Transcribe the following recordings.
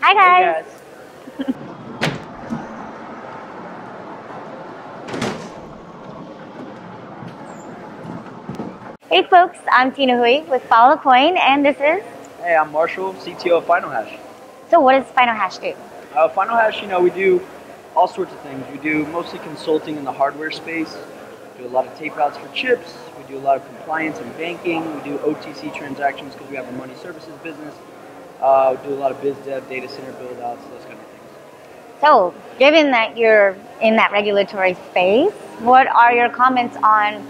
Hi guys. Hey guys. Hey folks, I'm Tina Hui with Follow the Coin, and this is... Hey, I'm Marshall, CTO of Final Hash. So what does Final Hash do? Final Hash, we do all sorts of things. We do mostly consulting in the hardware space. We do a lot of tape outs for chips. We do a lot of compliance and banking. We do OTC transactions because we have a money services business. We do a lot of biz dev, data center build outs, those kind of things. So, given that you're in that regulatory space, what are your comments on,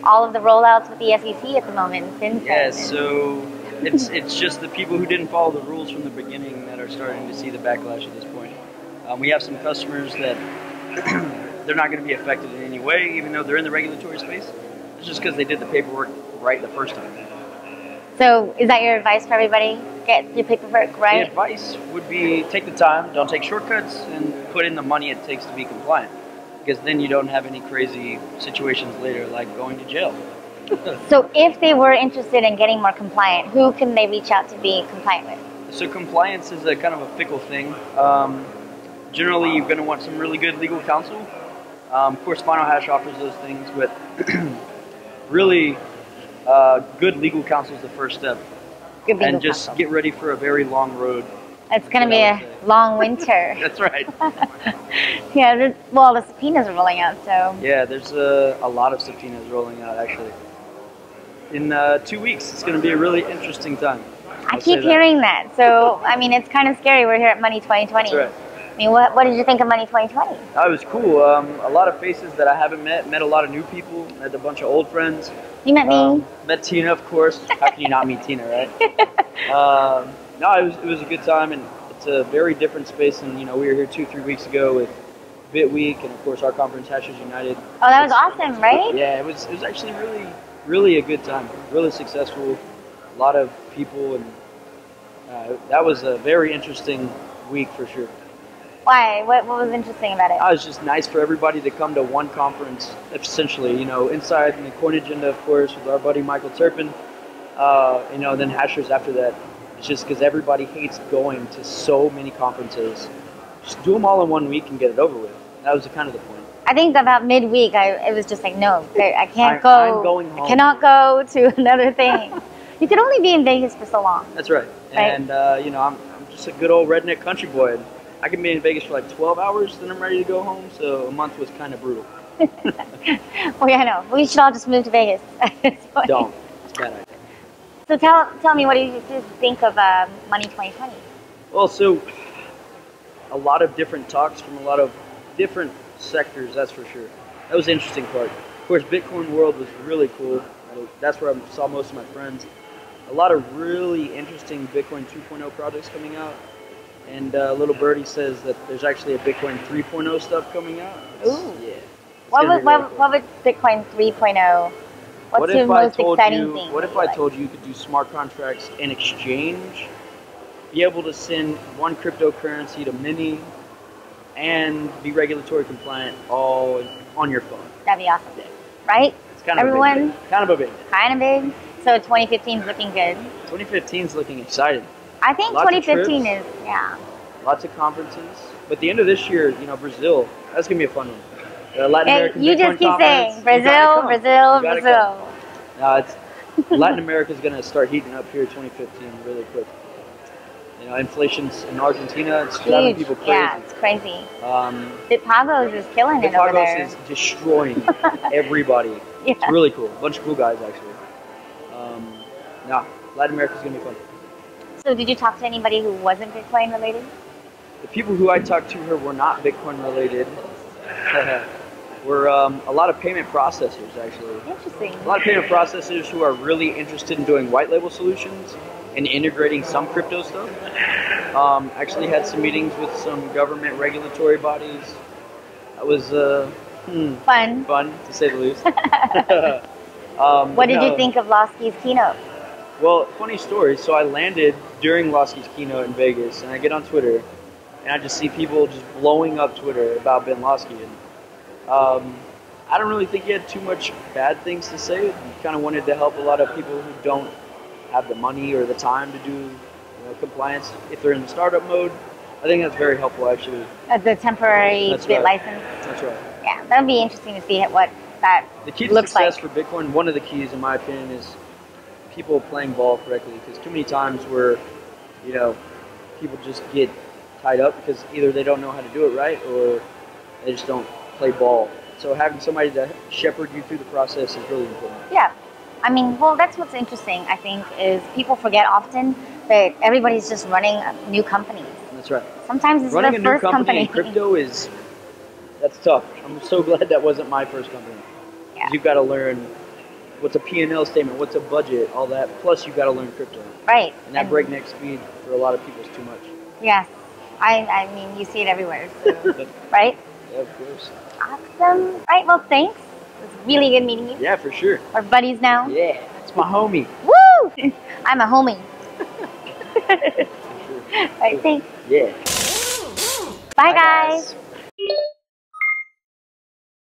all of the rollouts with the SEC at the moment? Yeah, so it's just the people who didn't follow the rules from the beginning that are starting to see the backlash at this point. We have some customers that they're not going to be affected in any way, even though they're in the regulatory space. It's just because they did the paperwork right the first time. So is that your advice for everybody? Get your paperwork right? The advice would be take the time, don't take shortcuts, and put in the money it takes to be compliant. Because then you don't have any crazy situations later like going to jail. So if they were interested in getting more compliant, who can they reach out to be compliant with? So compliance is a kind of a fickle thing. Generally, you're going to want some really good legal counsel. Of course, Final Hash offers those things, but really good legal counsel is the first step. Good legal and just counsel. Get ready for a very long road. It's going to be a long winter. That's right. Yeah, well, the subpoenas are rolling out, so... Yeah, there's a lot of subpoenas rolling out, actually. In 2 weeks, it's going to be a really interesting time. I keep hearing that. So, I mean, it's kind of scary. We're here at Money2020. That's right. I mean, what did you think of Money2020? It was cool. A lot of faces that I haven't met a lot of new people, met a bunch of old friends. You met me? Met Tina, of course. How can you not meet Tina, right? No, it was a good time, and it's a very different space. And we were here 2-3 weeks ago with Bit Week, and of course our conference, Hashers United. Oh, that was awesome, right? Yeah, it was actually really a good time. Really successful. A lot of people, and that was a very interesting week for sure. Why? What was interesting about it? It was just nice for everybody to come to one conference, essentially. Inside in the Coin Agenda, of course, with our buddy Michael Turpin. Then Hashers after that. It's just because everybody hates going to so many conferences. Just do them all in 1 week and get it over with. That was kind of the point. I think about midweek, it was just like, no, I can't go. I'm going home. I cannot go to another thing. You could only be in Vegas for so long. That's right. And, I'm just a good old redneck country boy. And I can be in Vegas for like 12 hours, then I'm ready to go home. So a month was kind of brutal. Well, yeah, I know. We should all just move to Vegas. Don't. It's a bad idea. So tell me, what do you think of Money2020? Well, so a lot of different talks from a lot of different sectors, that's for sure. That was the interesting part. Of course, Bitcoin World was really cool. That's where I saw most of my friends. A lot of really interesting Bitcoin 2.0 projects coming out. And Little Birdie says that there's actually a Bitcoin 3.0 stuff coming out. Ooh. Yeah. What would Bitcoin 3.0? What's your most exciting thing? What if I told you could do smart contracts in exchange, be able to send one cryptocurrency to many, and be regulatory compliant all on your phone? That'd be awesome, right? It's kind of a big. Kind of big. So 2015 is looking good. 2015 is looking exciting. I think 2015 is, yeah. Lots of conferences. But the end of this year, Brazil, that's going to be a fun one. Latin American you Bitcoin just keep conference. saying Brazil. No, Latin America is going to start heating up here 2015 really quick. Inflation's in Argentina, it's driving people crazy. Yeah, it's crazy. BitPagos is killing it over there. BitPagos is destroying everybody. Yeah. It's really cool. A bunch of cool guys, actually. Latin America's going to be fun. So did you talk to anybody who wasn't Bitcoin related? The people who I talked to who were not Bitcoin related were a lot of payment processors, actually. Interesting. A lot of payment processors who are really interested in doing white label solutions and integrating some crypto stuff. Actually had some meetings with some government regulatory bodies. That was fun, to say the least. What did you think of Lawsky's keynote? Well, funny story. So I landed during Lawsky's keynote in Vegas, and I get on Twitter, and I just see people just blowing up Twitter about Ben Lawsky. And I don't really think he had too much bad things to say. He kind of wanted to help a lot of people who don't have the money or the time to do compliance if they're in the startup mode. I think that's very helpful, actually. The temporary That's bit right. license. That's right. Yeah, that would be interesting to see what that The key to looks success like. for Bitcoin, one of the keys, in my opinion, is people playing ball correctly. Because too many times where, people just get tied up because either they don't know how to do it right or they just don't play ball. So having somebody to shepherd you through the process is really important. Yeah. I mean, well, that's what's interesting, I think, is people forget often that everybody's just running new companies. That's right. Sometimes it's Running their a new first company company. in crypto that's tough. I'm so glad that wasn't my first company. Yeah. You've got to learn what's a P&L statement, what's a budget, all that. Plus, you've got to learn crypto. Right. And that breakneck speed for a lot of people is too much. Yes. I mean, you see it everywhere. So, right? Yeah, of course. Awesome. Right, well, thanks. It was really good meeting you. Yeah, for sure. We're buddies now. Yeah, it's my homie. Woo! I'm a homie. For sure. All right, thanks. Yeah. Bye, guys.